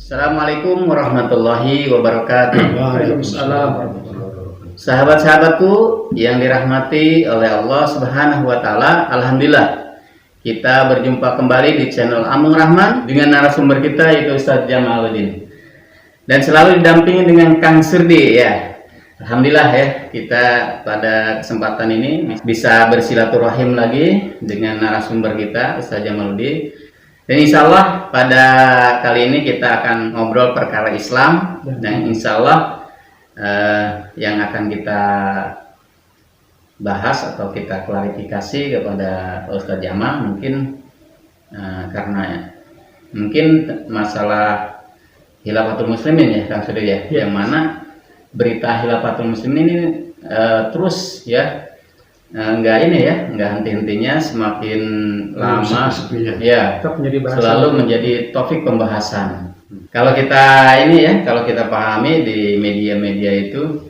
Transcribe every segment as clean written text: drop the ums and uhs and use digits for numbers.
Assalamualaikum warahmatullahi wabarakatuh. Waalaikumsalam warahmatullahi wabarakatuh. Sahabat-sahabatku yang dirahmati oleh Allah Subhanahu wa taala, alhamdulillah kita berjumpa kembali di channel Amung Rahman dengan narasumber kita yaitu Ustadz Jamaluddin. Dan selalu didampingi dengan Kang Surdi ya. Alhamdulillah ya, kita pada kesempatan ini bisa bersilaturahim lagi dengan narasumber kita Ustadz Jamaluddin. Dan insya Allah pada kali ini kita akan ngobrol perkara Islam dan insya Allah yang akan kita bahas atau kita klarifikasi kepada Ustadz Jamal mungkin karena mungkin masalah Khilafatul Muslimin ya Kang Sudi ya, yang mana berita Khilafatul Muslimin ini terus ya enggak henti-hentinya, semakin lama ya selalu menjadi topik pembahasan. Kalau kita kalau kita pahami di media-media itu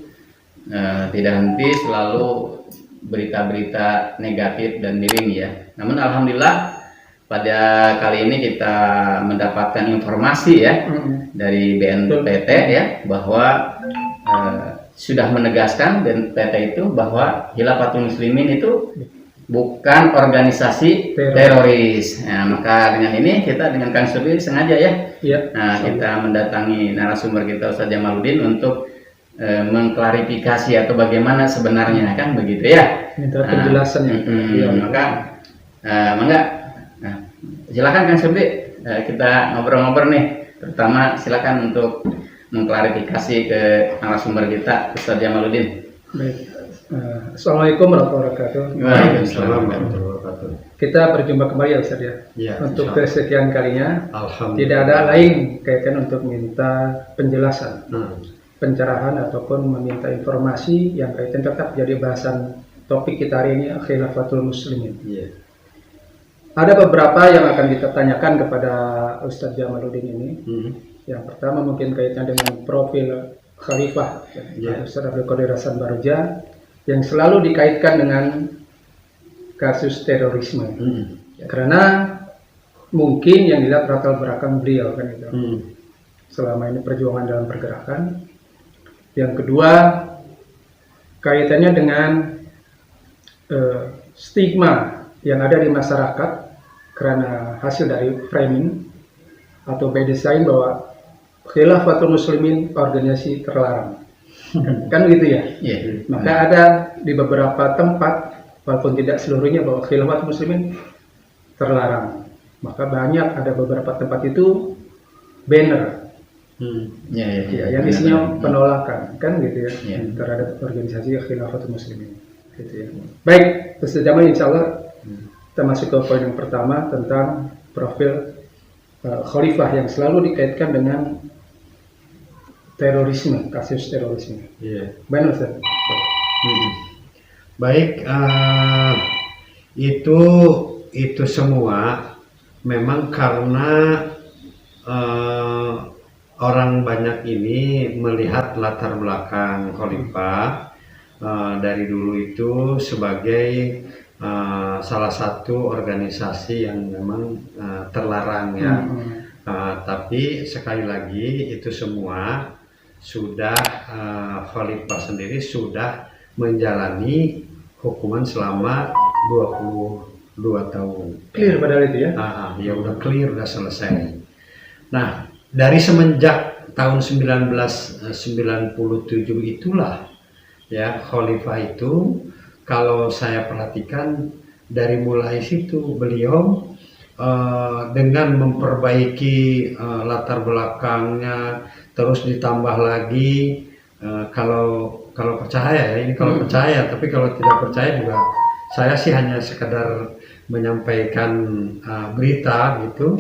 tidak henti, selalu berita-berita negatif dan miring ya. Namun alhamdulillah pada kali ini kita mendapatkan informasi ya dari BNPT ya bahwa sudah menegaskan BNPT itu bahwa Khilafatul Muslimin itu bukan organisasi teroris. Nah, maka dengan ini kita dengan Kang Surdi sengaja kita mendatangi narasumber kita Ustadz Jamaluddin untuk mengklarifikasi atau bagaimana sebenarnya, kan begitu ya. Minta penjelasannya. Maka silakan Kang Surdi, kita ngobrol-ngobrol nih. Terutama silakan untuk mengklarifikasi ke narasumber kita Ustadz Jamaluddin. Baik. Assalamualaikum warahmatullahi wabarakatuh. Waalaikumsalam warahmatullahi wabarakatuh. Kita berjumpa kembali ya Ustadz ya. Untuk kesekian kalinya. Tidak ada lain kaitan untuk minta penjelasan, pencerahan ataupun meminta informasi yang kaitan tetap jadi bahasan topik kita hari ini, Khilafatul Muslimin. Ada beberapa yang akan kita tanyakan kepada Ustadz Jamaluddin ini. Yang pertama mungkin kaitan dengan profil Khalifah Ustadz Abdul Qadir Hasan Baroja yang selalu dikaitkan dengan kasus terorisme. Karena mungkin yang dilihat latar belakang beliau kan itu. Selama ini perjuangan dalam pergerakan. Yang kedua kaitannya dengan stigma yang ada di masyarakat karena hasil dari framing atau by design bahwa Khilafatul Muslimin organisasi terlarang. Kan gitu ya? Maka ada di beberapa tempat, walaupun tidak seluruhnya, bahwa Khilafatul Muslimin terlarang. Maka banyak ada beberapa tempat itu banner yang isinya penolakan, kan gitu ya, terhadap organisasi Khilafatul Muslimin. Gitu ya. Baik, sejaman insya Allah kita masuk ke poin yang pertama tentang profil Khalifah yang selalu dikaitkan dengan terorisme, kasus terorisme. Benar, Ustaz? Baik, itu semua memang karena orang banyak ini melihat latar belakang Khalifah dari dulu itu sebagai salah satu organisasi yang memang terlarang ya. Tapi sekali lagi itu semua sudah Khalifah sendiri sudah menjalani hukuman selama 22 tahun. Clear padahal itu ya? Ya udah clear, udah selesai. Nah, dari semenjak tahun 1997 itulah ya Khalifah itu, kalau saya perhatikan dari mulai situ beliau dengan memperbaiki latar belakangnya, terus ditambah lagi kalau percaya ya, ini kalau percaya, tapi kalau tidak percaya juga saya sih hanya sekedar menyampaikan berita gitu.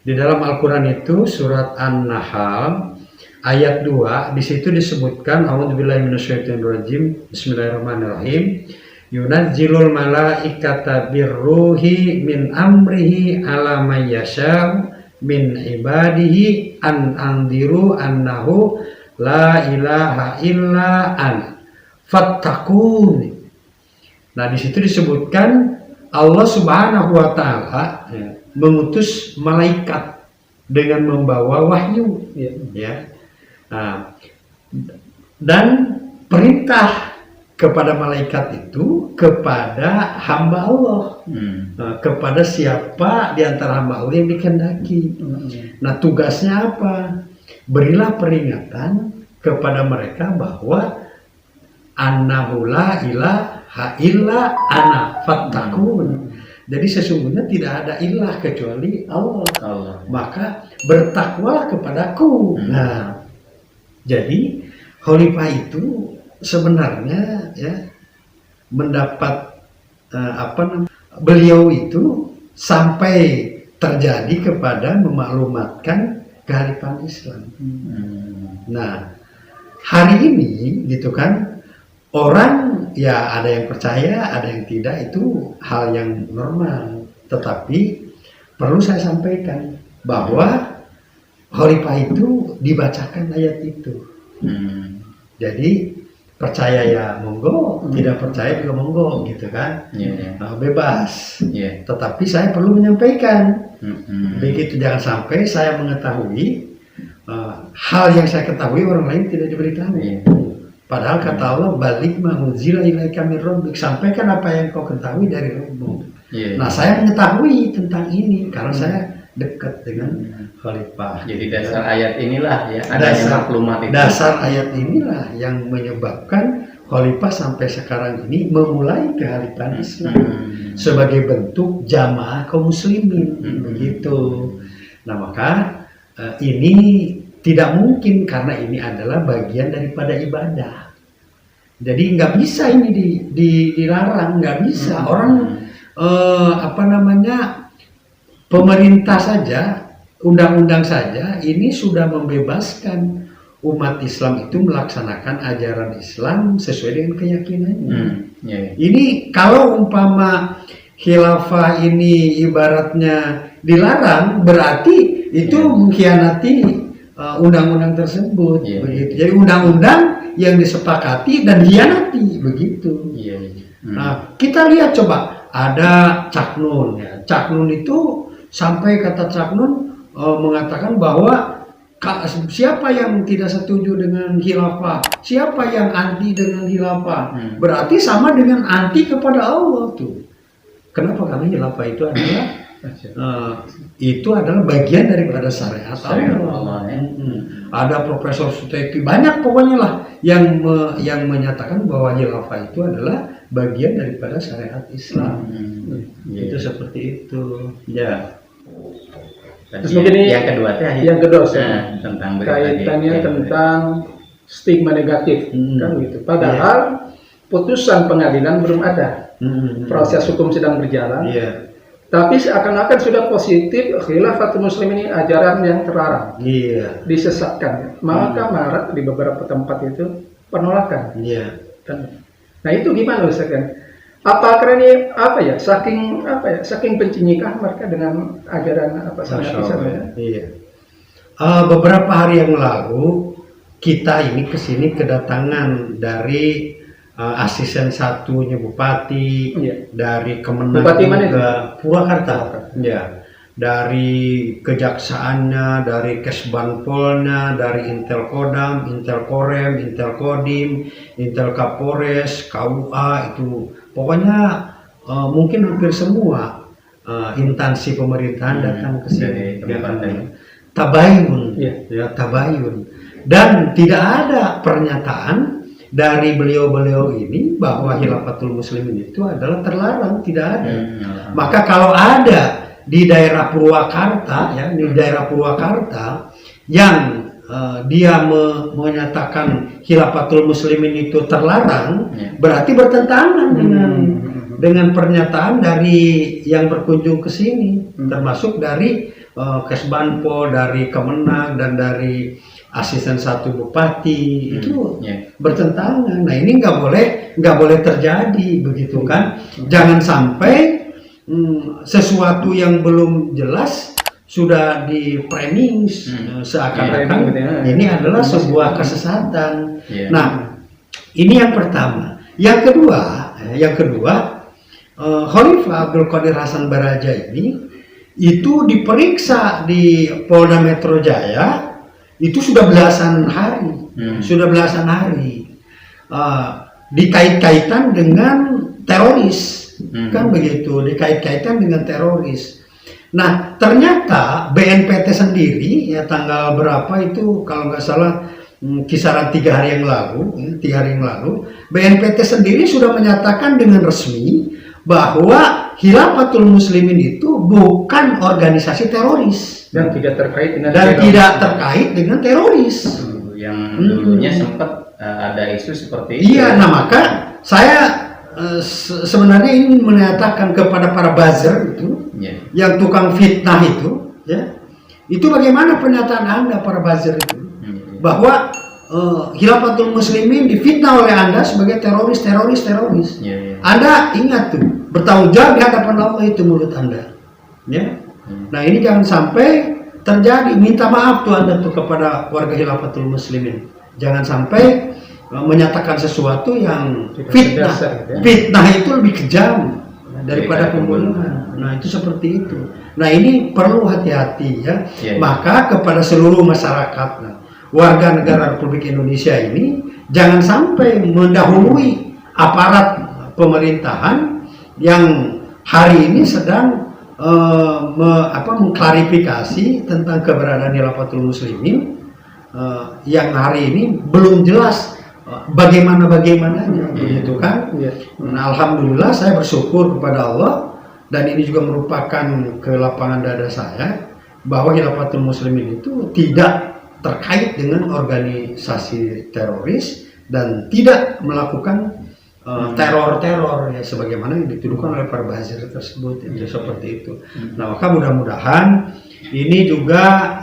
Di dalam Al-Quran itu surat An-Nahl ayat 2 di situ disebutkan a'udzubillahi minasyaitonirrajim, bismillahirrahmanirrahim, yunazzilul malaikata birruhi min amrihi ala may yasha min ibadihi an andiru annahu la ilaha illa an fattaqun. Nah, di situ disebutkan Allah Subhanahu wa taala mengutus malaikat dengan membawa wahyu, ya. Nah, dan perintah kepada malaikat itu kepada hamba Allah, kepada siapa di antara hamba Allah yang dikehendaki. Nah, tugasnya apa? Berilah peringatan kepada mereka bahwa annahu la ilaha illa ana fattaqun. Jadi sesungguhnya tidak ada ilah kecuali Allah. Maka bertakwalah kepadaku. Nah, jadi khalifah itu sebenarnya ya mendapat beliau itu sampai terjadi kepada memaklumatkan kehalifan Islam. Nah, hari ini gitu kan, orang ya ada yang percaya, ada yang tidak, itu hal yang normal. Tetapi perlu saya sampaikan bahwa khalifah itu dibacakan ayat itu. Jadi percaya ya monggo, tidak percaya juga monggo, gitu kan. Nah, bebas. Tetapi saya perlu menyampaikan. Begitu, jangan sampai saya mengetahui hal yang saya ketahui orang lain tidak diberitahu. Padahal kata Allah, balik ma'unzila ilaika min rabbik, sampaikan apa yang kau ketahui dari Rabbmu. Nah, saya mengetahui tentang ini karena saya dekat dengan khalifah. Jadi dasar ayat inilah ya, adanya maklumat itu. Dasar ayat inilah yang menyebabkan khalifah sampai sekarang ini memulai kehalifan Islam sebagai bentuk jamaah kaum muslimin, begitu. Nah, maka ini tidak mungkin karena ini adalah bagian daripada ibadah. Jadi nggak bisa ini dilarang, nggak bisa. Orang pemerintah saja, undang-undang saja ini sudah membebaskan umat Islam itu melaksanakan ajaran Islam sesuai dengan keyakinannya. Ini kalau umpama khilafah ini ibaratnya dilarang, berarti itu mengkhianati undang-undang tersebut. Begitu. Jadi undang-undang yang disepakati dan dikhianati, begitu. Nah, kita lihat coba, ada Cak Nun. Ya. Cak Nun itu sampai kata Cak Nun mengatakan bahwa siapa yang tidak setuju dengan khilafah, siapa yang anti dengan khilafah, berarti sama dengan anti kepada Allah tuh. Kenapa? Karena khilafah itu adalah bagian daripada syariat Allah. Ada Profesor Suteki, banyak pokoknya lah yang menyatakan bahwa khilafah itu adalah bagian daripada syariat Islam. Itu seperti itu. Ya. Terus mungkin yang kedua tentang kaitannya tentang stigma negatif kan gitu. Padahal putusan pengadilan belum ada, proses hukum sedang berjalan. Tapi seakan-akan sudah positif khilafatul muslimin ini ajaran yang terlarang, disesatkan. Maka marak di beberapa tempat itu penolakan. Nah, itu gimana Ustaz kan? Apakah ini saking bencinikah mereka dengan ajaran beberapa hari yang lalu kita ini kesini kedatangan dari asisten satunya bupati, dari Kemenang juga Purwakarta, dari kejaksaannya, dari Kesbanpolnya, dari Intel Kodam, Intel Korem, Intel Kodim, Intel Kapolres, KUA, itu pokoknya mungkin hampir semua instansi pemerintahan datang ke sini. Tabayun, tabayun, dan tidak ada pernyataan dari beliau-beliau ini bahwa khilafatul muslimin itu adalah terlarang, tidak ada. Maka kalau ada di daerah Purwakarta, yang dia menyatakan khilafatul muslimin itu terlarang, berarti bertentangan dengan pernyataan dari yang berkunjung ke sini, termasuk dari Kesbanpol, dari Kemenang, dan dari asisten satu bupati. Itu bertentangan. Nah, ini nggak boleh terjadi, begitu kan? Jangan sampai sesuatu yang belum jelas sudah di framing seakan-akan ini adalah sebuah kesesatan. Nah, ini yang pertama. Yang kedua, Khalifah Abdul Qadir Hasan Baraja ini itu diperiksa di Polda Metro Jaya itu sudah belasan hari, dikait-kaitan dengan teroris, kan begitu, dikait-kaitan dengan teroris. Nah, ternyata BNPT sendiri ya tanggal berapa itu kalau nggak salah kisaran 3 hari yang lalu, BNPT sendiri sudah menyatakan dengan resmi bahwa Khilafatul Muslimin itu bukan organisasi teroris dan tidak terkait dengan teroris. Yang dulunya sempat ada isu seperti itu. Iya, nah maka saya sebenarnya ingin menyatakan kepada para buzzer itu, yang tukang fitnah itu, ya, itu bagaimana pernyataan Anda para buzzer itu, bahwa Khilafatul Muslimin difitnah oleh Anda sebagai teroris. Anda ingat tuh, bertanggung jawab di hadapan Allah itu mulut Anda, ya. Nah ini jangan sampai terjadi. Minta maaf tuh Anda tuh kepada warga Khilafatul Muslimin, jangan sampai menyatakan sesuatu yang fitnah. Fitnah itu lebih kejam daripada pembunuhan. Nah itu seperti itu. Nah ini perlu hati-hati ya. Maka kepada seluruh masyarakat, warga negara Republik Indonesia ini jangan sampai mendahului aparat pemerintahan yang hari ini sedang mengklarifikasi tentang keberadaan Khilafatul Muslimin, yang hari ini belum jelas bagaimana-bagaimananya, begitu kan? Nah, alhamdulillah saya bersyukur kepada Allah, dan ini juga merupakan kelapangan dada saya bahwa Khilafatul Muslimin itu tidak terkait dengan organisasi teroris dan tidak melakukan teror-teror ya sebagaimana yang dituduhkan oleh para buzzer tersebut, itu seperti itu. Nah, maka mudah-mudahan ini juga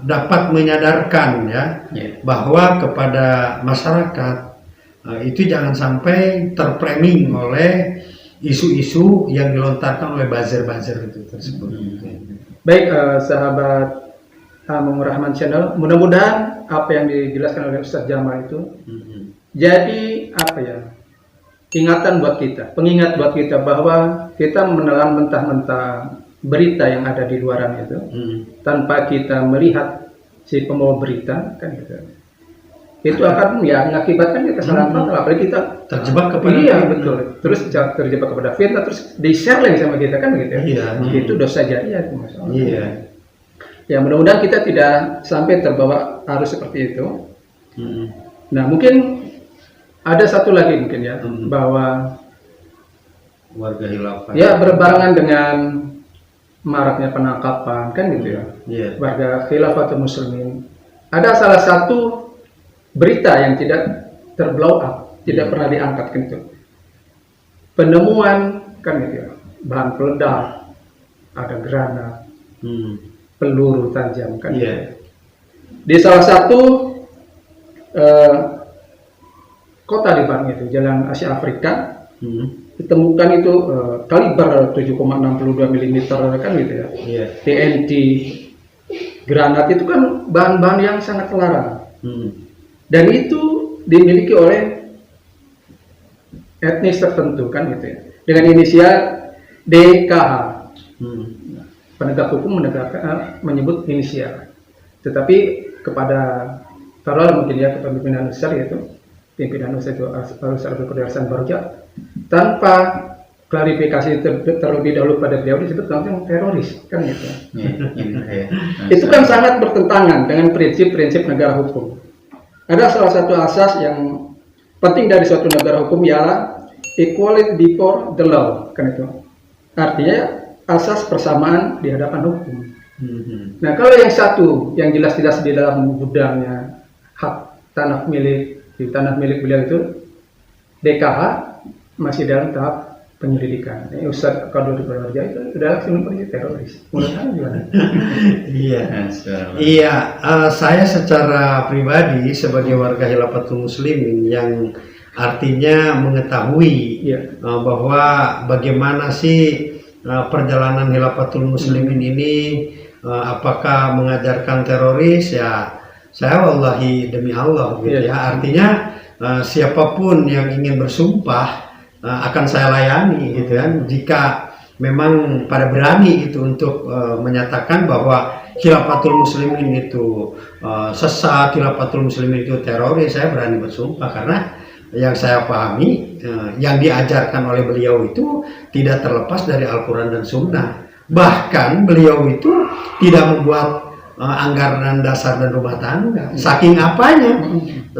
dapat menyadarkan ya bahwa kepada masyarakat itu jangan sampai terframing oleh isu-isu yang dilontarkan oleh buzzer-buzzer itu tersebut. Baik, sahabat Amung Rahman Channel, mudah-mudahan apa yang dijelaskan oleh Ustadz Jamal itu jadi apa ya, ingatan buat kita, pengingat buat kita bahwa kita menelan mentah-mentah berita yang ada di luaran itu tanpa kita melihat si pembawa berita, kan gitu. Itu akan ya mengakibatkan kita kesalahan fatal, apalagi kita terjebak kepada betul. Terus terjebak kepada fitnah, terus di-share lagi sama kita, kan gitu. Itu dosa jariah itu, masalah. Ya mudah-mudahan kita tidak sampai terbawa arus seperti itu. Nah mungkin ada satu lagi mungkin ya, bahwa warga khilafah ya berbarengan dengan maraknya penangkapan, kan gitu ya, warga Khilafatul Muslimin, ada salah satu berita yang tidak terblow up, tidak pernah diangkat, kan itu penemuan, kan gitu ya, bahan peledak, ada granat, peluru tajam, kan di salah satu kota di Bandung itu, Jalan Asia Afrika, ditemukan itu kaliber 7,62 mm, kan gitu ya, TNT, granat itu kan bahan-bahan yang sangat terlarang, dan itu dimiliki oleh etnis tertentu, kan gitu ya, dengan inisial DKH. Penegak hukum menyebut inisial, tetapi kepada taruhlah mungkin ya kepemimpinan besar, yaitu pimpinan Ustaz Abdul Barja, tanpa klarifikasi terlebih dahulu pada beliau disebut langsung teroris, kan gitu. Itu kan sangat bertentangan dengan prinsip-prinsip negara hukum. Ada salah satu asas yang penting dari suatu negara hukum, ialah equality before the law, kan itu. Artinya asas persamaan di hadapan hukum. Nah, kalau yang satu yang jelas-jelas di dalam gudangnya hak tanah milik beliau itu, DKH masih dalam tahap penyelidikan. Ustadz Abdul Barja itu sudah langsung menjadi teroris. Menurut Anda gimana? Saya secara pribadi sebagai warga Khilafatul Muslimin yang artinya mengetahui bahwa bagaimana sih perjalanan Khilafatul Muslimin ini, apakah mengajarkan teroris, ya saya wallahi demi Allah gitu ya, artinya siapapun yang ingin bersumpah akan saya layani gitu kan, jika memang pada berani gitu untuk menyatakan bahwa Khilafatul Muslimin itu sesat, Khilafatul Muslimin itu teroris. Saya berani bersumpah karena yang saya pahami, yang diajarkan oleh beliau itu tidak terlepas dari Al-Quran dan Sunnah. Bahkan beliau itu tidak membuat anggaran dasar dan rumah tangga. Saking apanya?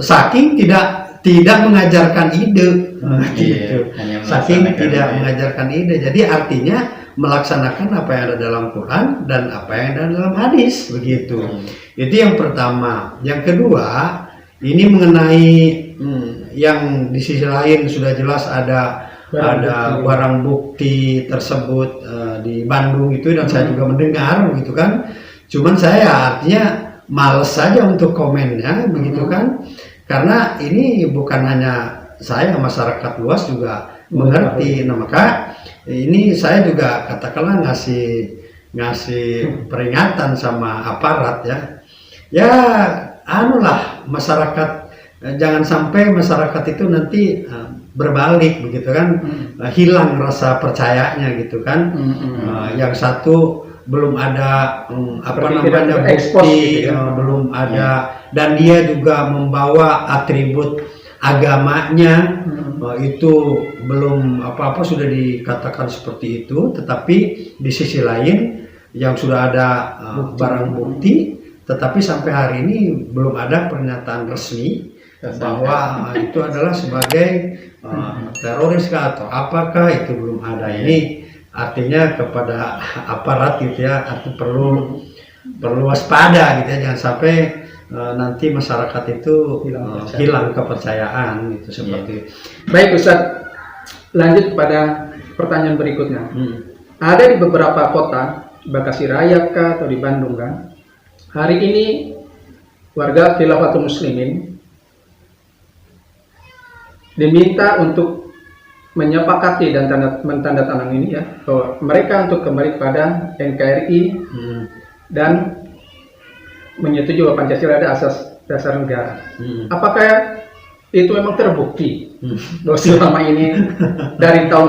Saking tidak mengajarkan ide. Gitu. Saking tidak mengajarkan ide. Jadi artinya melaksanakan apa yang ada dalam Quran dan apa yang ada dalam hadis, begitu. Itu yang pertama. Yang kedua, ini mengenai yang di sisi lain sudah jelas ada barang bukti tersebut di Bandung itu, dan saya juga mendengar begitu kan. Cuman saya artinya males saja untuk komennya begitu kan, karena ini bukan hanya saya, masyarakat luas juga mengerti. Nah, maka ini saya juga katakanlah ngasih peringatan sama aparat ya anulah masyarakat, jangan sampai masyarakat itu nanti berbalik begitu kan, hilang rasa percayanya gitu kan. Yang satu belum ada bukti, gitu ya. Belum ada, dan dia juga membawa atribut agamanya, itu belum apa-apa sudah dikatakan seperti itu. Tetapi di sisi lain yang sudah ada barang bukti, tetapi sampai hari ini belum ada pernyataan resmi bahwa itu adalah sebagai teroris atau apakah, itu belum ada. Ini artinya kepada aparat gitu ya, perlu waspada gitu ya, jangan sampai nanti masyarakat itu hilang kepercayaan itu seperti itu. Baik Ustadz, lanjut pada pertanyaan berikutnya. Ada di beberapa kota, Bekasi Raya kah atau di Bandung kan, hari ini warga Khilafatul Muslimin diminta untuk menyepakati dan mentandatangani ini ya, bahwa mereka untuk kembali kepada NKRI dan menyetujui bahwa Pancasila ada asas dasar negara. Apakah itu memang terbukti bahwa selama ini dari tahun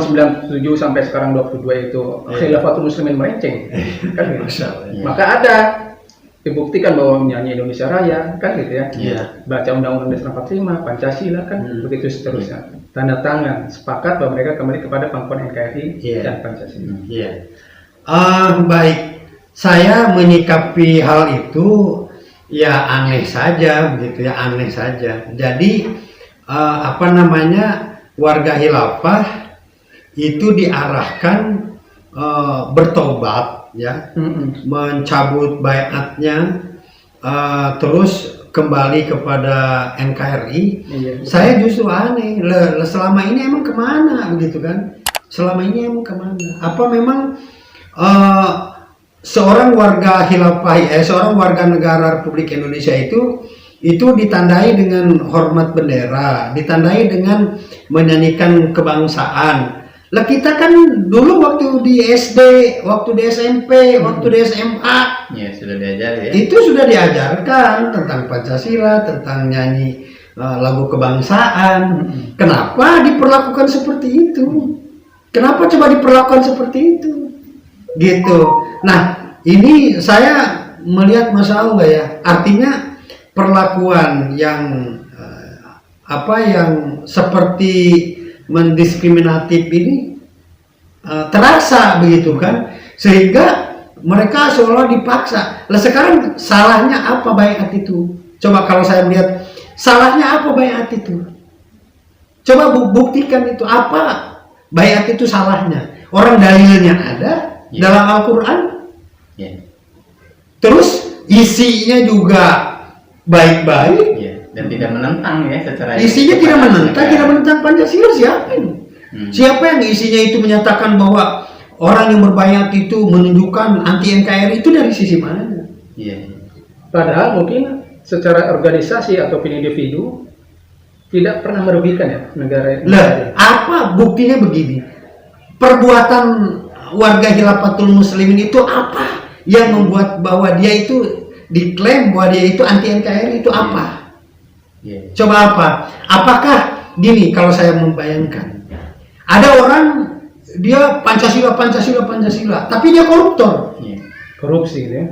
97 sampai sekarang 22 itu Khilafatul Muslimin melenceng kan gitu. Maka ada dibuktikan bahwa menyanyi Indonesia Raya kan gitu ya, baca Undang-Undang Dasar 45, Pancasila kan, begitu seterusnya, tanda tangan sepakat bahwa mereka kembali kepada pangkuan NKRI dan Pancasila. Baik, saya menyikapi hal itu ya aneh saja begitu ya, aneh saja. Jadi warga khilafah itu diarahkan bertobat ya, mencabut baiatnya, terus kembali kepada NKRI. Saya justru aneh, selama ini emang kemana begitu kan? Selama ini emang kemana? Apa memang seorang warga khilafah, seorang warga negara Republik Indonesia itu ditandai dengan hormat bendera, ditandai dengan menyanyikan kebangsaan. Lah kita kan dulu waktu di SD, waktu di SMP, waktu di SMA, sudah diajar ya. Itu sudah diajarkan tentang Pancasila, tentang nyanyi lagu kebangsaan. Kenapa diperlakukan seperti itu? Kenapa coba diperlakukan seperti itu? Gitu. Nah, ini saya melihat masalah nggak ya? Artinya perlakuan yang yang seperti mendiskriminatif ini terasa begitu kan, sehingga mereka seolah dipaksa. Lah sekarang salahnya apa baiat itu? Coba kalau saya lihat salahnya apa baiat itu? Coba buktikan itu apa baiat itu salahnya. Orang dalilnya ada dalam Al-Quran, terus isinya juga baik-baik, dan tidak menentang ya secara isinya tidak menentang Pancasila. Siapa ini? Siapa yang isinya itu menyatakan bahwa orang yang berbaiat itu menunjukkan anti NKRI, itu dari sisi mana? Padahal mungkin secara organisasi ataupun individu tidak pernah merugikan ya negara. Apa buktinya begini? Perbuatan warga Khilafatul Muslimin itu apa yang membuat bahwa dia itu diklaim bahwa dia itu anti NKRI, itu apa? Coba apa? Apakah gini, kalau saya membayangkan ada orang dia Pancasila, tapi dia koruptor. Korupsi ya.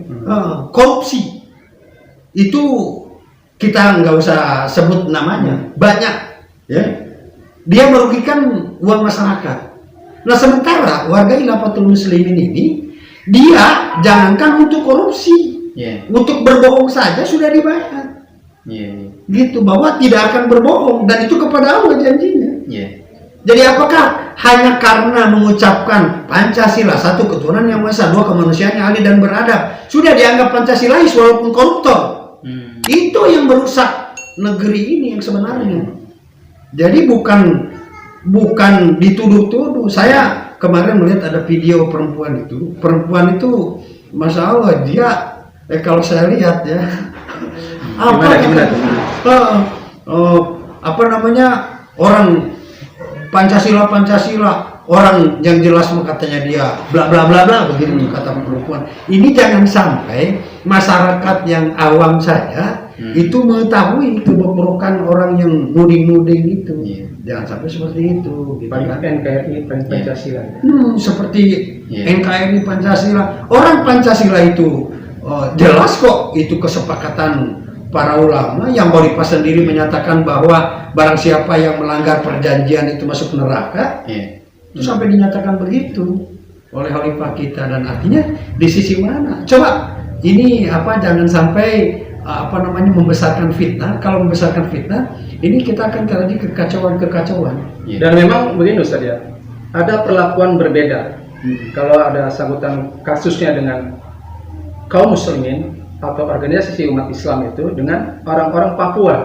Korupsi itu kita nggak usah sebut namanya, banyak ya. Dia merugikan uang masyarakat. Nah sementara warga Khilafatul Muslimin ini dia jangankan untuk korupsi, untuk berbohong saja sudah dibayar. Gitu, bahwa tidak akan berbohong, dan itu kepada Allah janjinya. Jadi apakah hanya karena mengucapkan Pancasila, satu ketuhanan yang maha esa, dua kemanusiaan yang adil dan beradab, sudah dianggap Pancasilais walaupun koruptor? Itu yang merusak negeri ini yang sebenarnya. Jadi bukan dituduh-tuduh. Saya kemarin melihat ada video perempuan itu Masya Allah, dia kalau saya lihat ya apa namanya, orang Pancasila, orang yang jelas katanya dia bla bla bla bla begitu kata perempuan. Ini jangan sampai masyarakat yang awam saja itu mengetahui kebobrokan orang yang nuding-nuding itu. Jangan sampai seperti itu. Gitu. NKRI Pancasila. Seperti NKRI Pancasila. Orang Pancasila itu jelas kok itu kesepakatan para ulama yang Khalifah sendiri menyatakan bahwa barang siapa yang melanggar perjanjian itu masuk neraka. Itu sampai dinyatakan begitu oleh Khalifah kita, dan artinya di sisi mana? Coba ini jangan sampai membesarkan fitnah. Kalau membesarkan fitnah, ini kita akan terjadi kekacauan. Dan memang begini Ustaz ya, ada perlakuan berbeda. Kalau ada sambutan kasusnya dengan kaum muslimin atau organisasi umat Islam itu dengan orang-orang Papua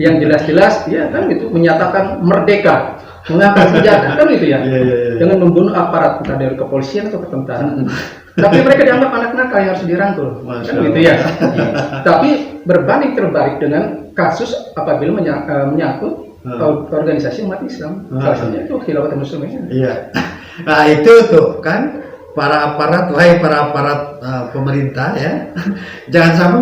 yang jelas-jelas ya kan gitu menyatakan merdeka, mengangkat senjata kan gitu ya, dengan membunuh aparat entah dari kepolisian atau ketentaraan. Tapi mereka dianggap anak nakal yang harus dirangkul, kan gitu ya. Tapi berbanding terbalik dengan kasus apabila menyangkut organisasi umat Islam, salah satunya itu Khilafatul Muslimin. Iya. Nah itu tuh kan para aparat, pemerintah ya, jangan sampai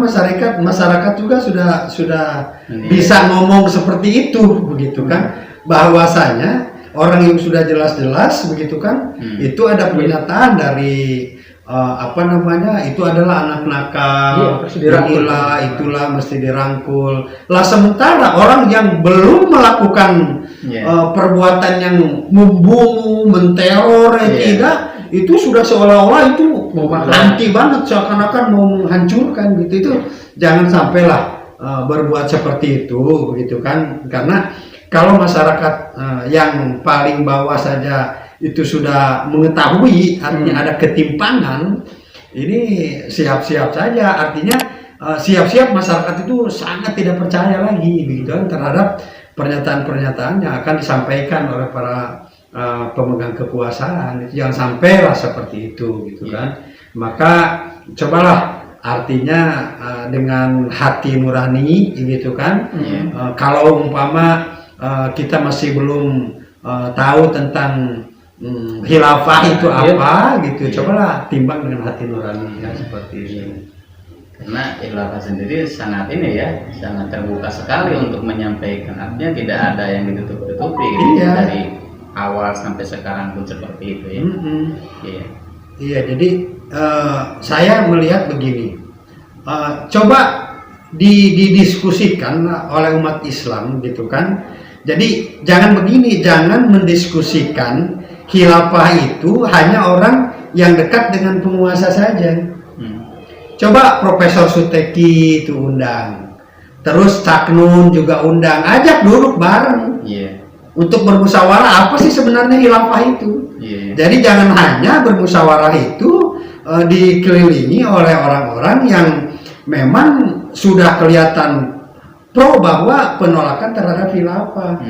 masyarakat juga sudah bisa ngomong seperti itu begitu kan, bahwasanya orang yang sudah jelas-jelas begitu kan, itu ada pernyataan dari itu adalah anak nakal, itulah mesti dirangkul. Lah sementara orang yang belum melakukan perbuatan yang membunuh, menteror, tidak, itu sudah seolah-olah itu anti banget, seakan-akan mau menghancurkan gitu. Itu jangan sampailah berbuat seperti itu gitu kan, karena kalau masyarakat yang paling bawah saja itu sudah mengetahui artinya ada ketimpangan, ini siap-siap saja, artinya siap-siap masyarakat itu sangat tidak percaya lagi begitu kan, terhadap pernyataan-pernyataan yang akan disampaikan oleh para pemegang kekuasaan. Itu jangan sampailah seperti itu gitu kan. Maka cobalah artinya dengan hati nurani gitu kan. Kalau umpama kita masih belum tahu tentang khilafah itu apa gitu, cobalah timbang dengan hati nurani ya, seperti ini. Karena khilafah sendiri sangat sangat terbuka sekali untuk menyampaikan, artinya tidak ada yang ditutup-tutupi gitu, dari awal sampai sekarang pun seperti itu ya. Iya, jadi saya melihat begini, coba didiskusikan oleh umat Islam gitu kan. Jadi jangan begini, jangan mendiskusikan khilafah itu hanya orang yang dekat dengan penguasa saja. Coba Profesor Suteki itu undang, terus Cak Nun juga undang, ajak duduk bareng untuk bermusyawarah apa sih sebenarnya khilafah itu. Jadi jangan hanya bermusyawarah itu dikelilingi oleh orang-orang yang memang sudah kelihatan pro bahwa penolakan terhadap khilafah.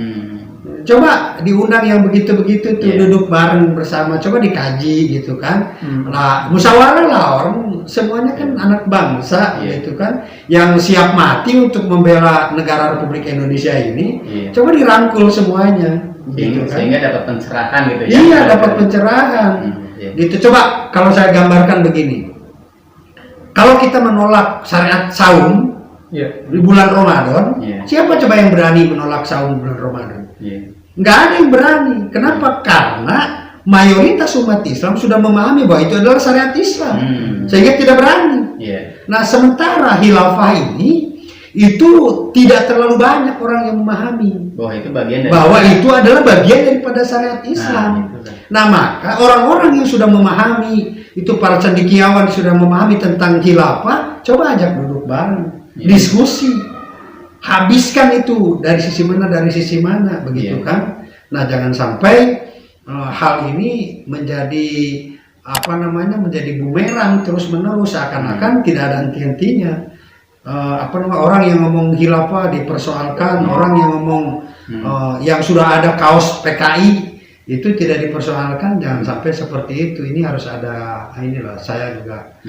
Coba diundang yang begitu-begitu tuh, duduk bareng bersama, coba dikaji gitu kan. Lah musyawarah lah, orang semuanya kan anak bangsa gitu kan, yang siap mati untuk membela negara Republik Indonesia ini. Coba dirangkul semuanya gitu kan. Sehingga dapat pencerahan gitu ya. Iya, dapat pencerahan. Gitu. Coba kalau saya gambarkan begini. Kalau kita menolak syariat saum di bulan Ramadan, siapa coba yang berani menolak saum bulan Ramadan? Nggak ada yang berani. Kenapa? Karena mayoritas umat Islam sudah memahami bahwa itu adalah syariat Islam, sehingga tidak berani. Nah, sementara khilafah ini itu tidak terlalu banyak orang yang memahami bahwa itu adalah bagian daripada syariat Islam. Nah, maka orang-orang yang sudah memahami itu, para cendekiawan sudah memahami tentang khilafah, coba ajak duduk bareng, diskusi, habiskan itu dari sisi mana, begitu kan? Nah, jangan sampai hal ini menjadi menjadi bumerang terus menerus, seakan-akan tidak ada henti-hentinya. Orang yang ngomong khilafah dipersoalkan, orang yang ngomong yang sudah ada kaos PKI itu tidak dipersoalkan. Jangan sampai seperti itu. Ini harus ada saya juga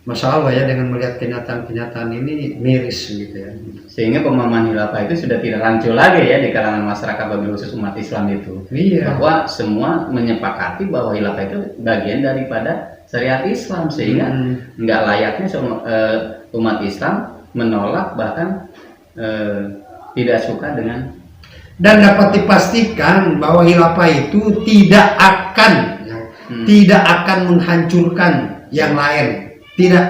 Masya Allah ya, dengan melihat kenyataan-kenyataan ini miris gitu ya. Sehingga pemahaman khilafah itu sudah tidak rancu lagi ya di kalangan masyarakat, wabil khusus umat Islam itu. Bahwa semua menyepakati bahwa khilafah itu bagian daripada syariat Islam, sehingga nggak layaknya umat Islam menolak, bahkan tidak suka dengan. Dan dapat dipastikan bahwa khilafah itu tidak akan menghancurkan yang lain. Tidak,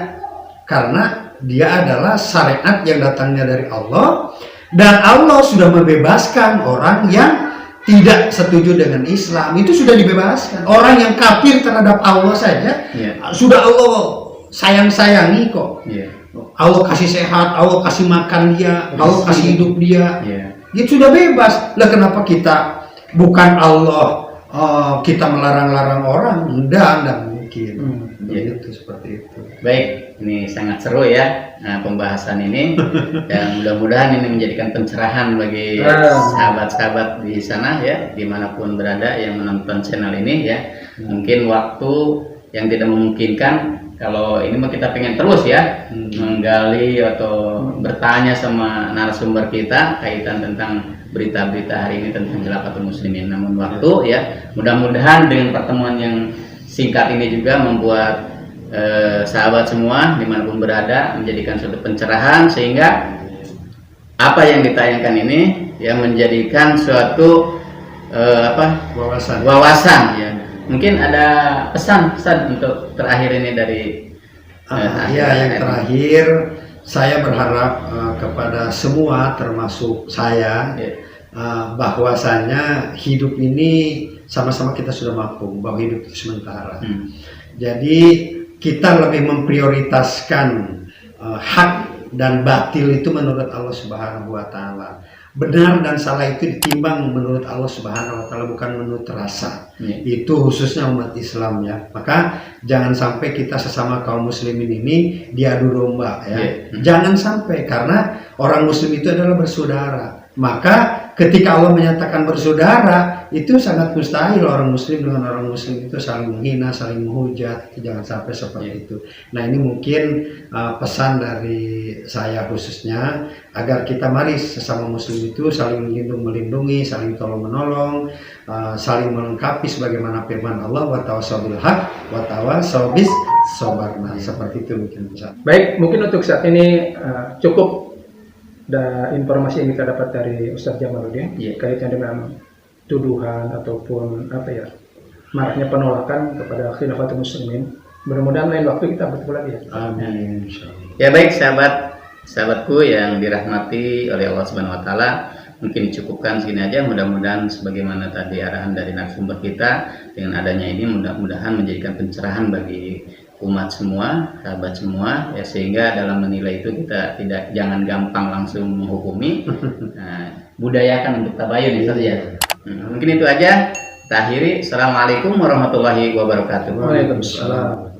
karena dia adalah syariat yang datangnya dari Allah, dan Allah sudah membebaskan orang yang tidak setuju dengan Islam, itu sudah dibebaskan. Orang yang kafir terhadap Allah saja sudah Allah sayang-sayangi kok. Allah kasih sehat, Allah kasih makan dia, Allah kasih hidup dia. Dia sudah bebas. Lah kenapa kita bukan Allah kita melarang-larang orang? Enggak mungkin. Itu seperti itu. Baik, ini sangat seru ya pembahasan ini, dan mudah-mudahan ini menjadikan pencerahan bagi sahabat-sahabat di sana ya, dimanapun berada yang menonton channel ini ya. Mungkin waktu yang tidak memungkinkan, kalau ini mah kita pengen terus ya menggali atau bertanya sama narasumber kita kaitan tentang berita-berita hari ini tentang Khilafatul Muslimin. Namun waktu ya, mudah-mudahan dengan pertemuan yang singkat ini juga membuat sahabat semua dimanapun berada menjadikan suatu pencerahan, sehingga apa yang ditayangkan ini ya menjadikan suatu wawasan ya. Mungkin ada pesan untuk terakhir ini dari yang terakhir saya berharap kepada semua termasuk saya bahwasanya hidup ini sama-sama kita sudah mafhum bahwa hidup itu sementara. Jadi kita lebih memprioritaskan hak dan batil itu menurut Allah Subhanahu wa taala. Benar dan salah itu ditimbang menurut Allah Subhanahu wa taala, bukan menurut rasa. Itu khususnya umat Islam ya. Maka jangan sampai kita sesama kaum muslimin ini diadu domba ya. Jangan sampai, karena orang muslim itu adalah bersaudara. Maka ketika Allah menyatakan bersaudara, itu sangat mustahil orang muslim dengan orang muslim itu saling menghina, saling menghujat. Jangan sampai seperti itu. Nah, ini mungkin pesan dari saya khususnya, agar kita mari sesama muslim itu saling melindungi, saling tolong menolong, saling melengkapi sebagaimana firman Allah, wa tawassaw bil haq wa tawassaw bis sabr. Nah, seperti itu mungkin. Baik, mungkin untuk saat ini cukup informasi yang kita dapat dari Ustadz Jamaluddin kaitan dengan tuduhan ataupun maraknya penolakan kepada Khilafatul Muslimin. Mudah-mudahan lain waktu kita bertemu lagi ya. Amin. Ya baik, sahabatku yang dirahmati oleh Allah Subhanahu wa taala, mungkin dicukupkan segini aja. Mudah-mudahan sebagaimana tadi arahan dari narasumber kita, dengan adanya ini mudah-mudahan menjadikan pencerahan bagi umat semua, sahabat semua ya, sehingga dalam menilai itu kita jangan gampang langsung menghukumi. Budayakan untuk tabayun ya. Mungkin itu aja. Kita akhiri. Assalamualaikum warahmatullahi wabarakatuh. Waalaikumsalam.